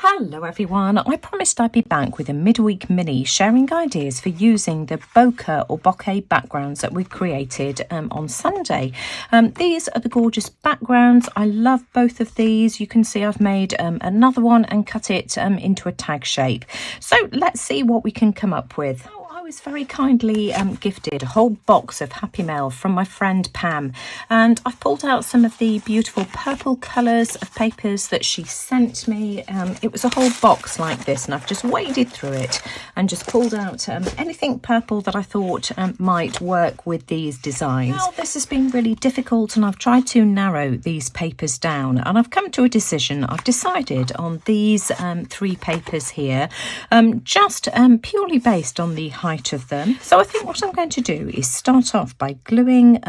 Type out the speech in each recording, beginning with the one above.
Hello everyone, I promised I'd be back with a midweek mini sharing ideas for using the Bokeh or Bokeh backgrounds that we created on Sunday. These are the gorgeous backgrounds. I love both of these. You can see I've made another one and cut it into a tag shape. So let's see what we can come up with. I was very kindly gifted a whole box of Happy Mail from my friend Pam, and I've pulled out some of the beautiful purple colours of papers that she sent me. It was a whole box like this, and I've just waded through it and just pulled out anything purple that I thought might work with these designs. Now, this has been really difficult, and I've tried to narrow these papers down, and I've come to a decision. I've decided on these 3 papers here, just purely based on the height of them. So I think what I'm going to do is start off by gluing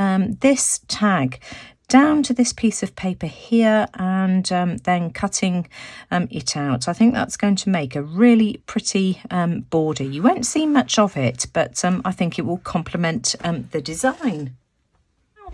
this tag down to this piece of paper here, and then cutting it out. I think that's going to make a really pretty border. You won't see much of it, but I think it will complement the design.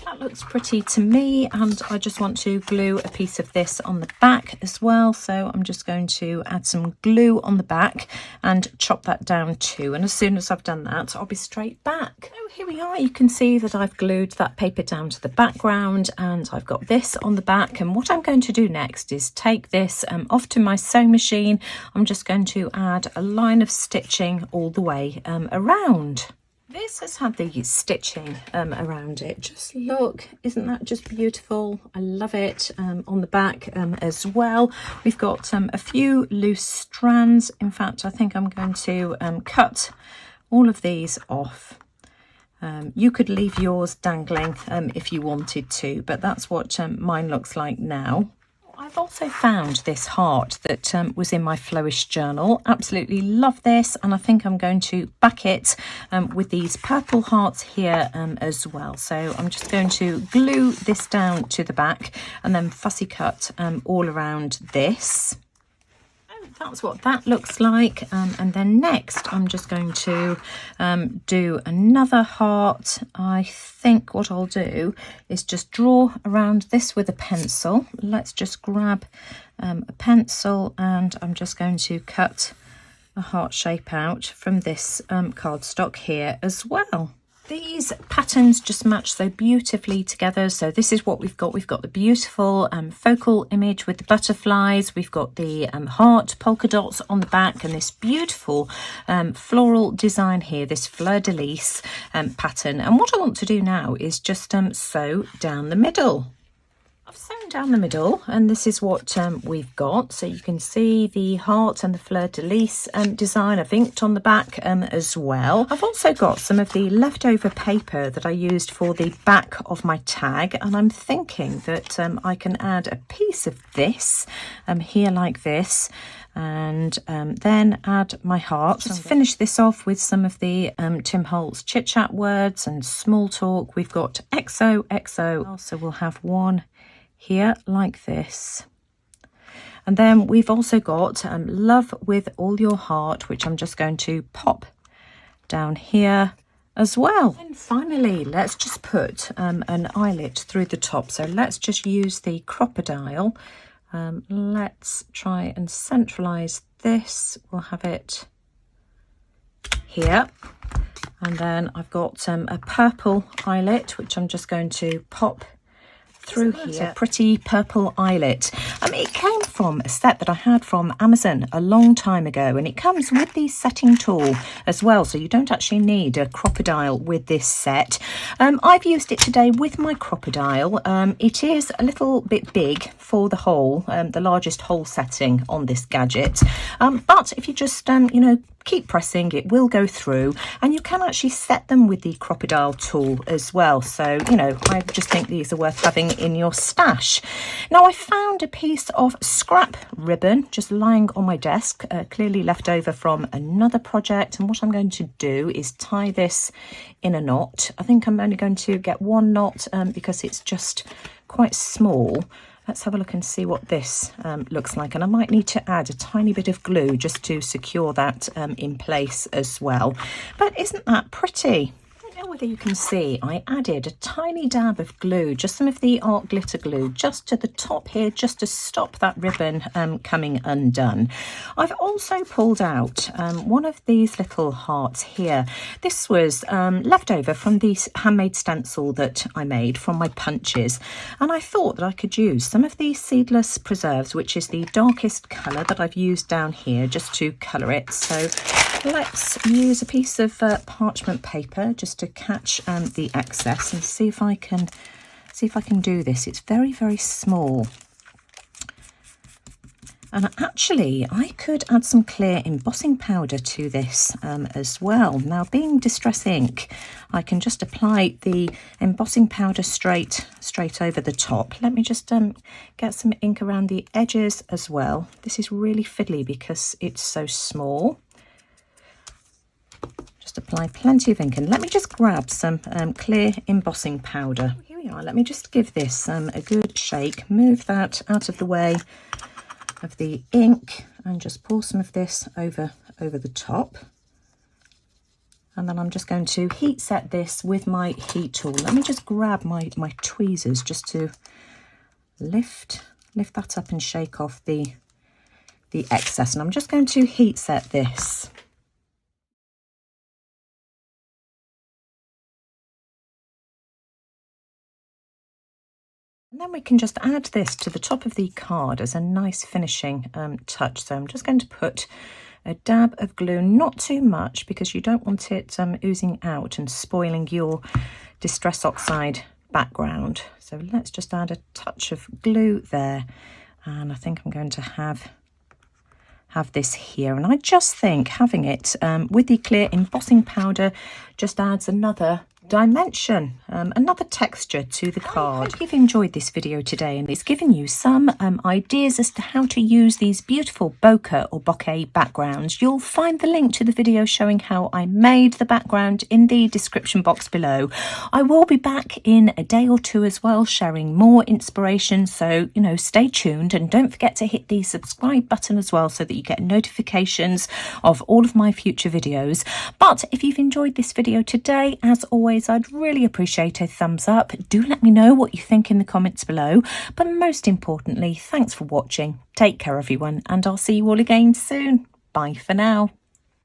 That looks pretty to me, and I just want to glue a piece of this on the back as well, so I'm just going to add some glue on the back and chop that down too, and as soon as I've done that I'll be straight back. So here we are. You can see that I've glued that paper down to the background, and I've got this on the back, and what I'm going to do next is take this off to my sewing machine. I'm just going to add a line of stitching all the way around. This has had the stitching around it. Just look, isn't that just beautiful? I love it. On the back as well, we've got a few loose strands. In fact, I think I'm going to cut all of these off. You could leave yours dangling if you wanted to, but that's what mine looks like now. I've also found this heart that was in my Flowish journal. Absolutely love this, and I think I'm going to back it with these purple hearts here as well. So I'm just going to glue this down to the back and then fussy cut all around this. That's what that looks like, and then next I'm just going to do another heart. I think what I'll do is just draw around this with a pencil. Let's just grab a pencil, and I'm just going to cut a heart shape out from this cardstock here as well. These patterns just match so beautifully together. So this is what we've got. We've got the beautiful focal image with the butterflies. We've got the heart polka dots on the back, and this beautiful floral design here, this fleur-de-lis pattern. And what I want to do now is just sew down the middle. I've sewn down the middle, and this is what we've got. So you can see the heart and the fleur-de-lis design. I've inked on the back as well. I've also got some of the leftover paper that I used for the back of my tag, and I'm thinking that I can add a piece of this here like this, and then add my heart. Just finish this off with some of the Tim Holtz chit chat words and small talk. We've got XOXO, so we'll have one here like this, and then we've also got love with all your heart, which I'm just going to pop down here as well. And finally, let's just put an eyelet through the top. So let's just use the crocodile. Let's try and centralize this. We'll have it here, and then I've got a purple eyelet, which I'm just going to pop through here. A pretty purple eyelet. It came from a set that I had from Amazon a long time ago, and it comes with the setting tool as well, so you don't actually need a crocodile with this set. I've used it today with my crocodile. It is a little bit big for the hole, the largest hole setting on this gadget, but if you just keep pressing, it will go through, and you can actually set them with the crocodile tool as well. So I just think these are worth having in your stash. Now, I found a piece of scrap ribbon just lying on my desk, clearly left over from another project, and what I'm going to do is tie this in a knot. I think I'm only going to get one knot because it's just quite small. Let's have a look and see what this looks like, and I might need to add a tiny bit of glue just to secure that in place as well. But isn't that pretty? Now whether you can see, I added a tiny dab of glue, just some of the art glitter glue, just to the top here, just to stop that ribbon coming undone. I've also pulled out one of these little hearts here. This was left over from the handmade stencil that I made from my punches, and I thought that I could use some of the seedless preserves, which is the darkest colour that I've used down here, just to colour it. So let's use a piece of parchment paper just to catch the excess and see if I can do this. It's very, very small. And actually, I could add some clear embossing powder to this as well. Now, being distress ink, I can just apply the embossing powder straight over the top. Let me just get some ink around the edges as well. This is really fiddly because it's so small. Just apply plenty of ink, and let me just grab some clear embossing powder. Here we are. Let me just give this a good shake, move that out of the way of the ink, and just pour some of this over the top. And then I'm just going to heat set this with my heat tool. Let me just grab my tweezers just to lift that up and shake off the excess, and I'm just going to heat set this. And then we can just add this to the top of the card as a nice finishing touch. So I'm just going to put a dab of glue, not too much, because you don't want it oozing out and spoiling your Distress Oxide background. So let's just add a touch of glue there. And I think I'm going to have this here. And I just think having it with the clear embossing powder just adds another dimension, another texture to the card. I hope you've enjoyed this video today, and it's given you some ideas as to how to use these beautiful bokeh or bokeh backgrounds. You'll find the link to the video showing how I made the background in the description box below. I will be back in a day or two as well, sharing more inspiration, so stay tuned, and don't forget to hit the subscribe button as well so that you get notifications of all of my future videos. But if you've enjoyed this video today, as always, I'd really appreciate a thumbs up. Do let me know what you think in the comments below. But most importantly, thanks for watching. Take care, everyone, and I'll see you all again soon. Bye for now.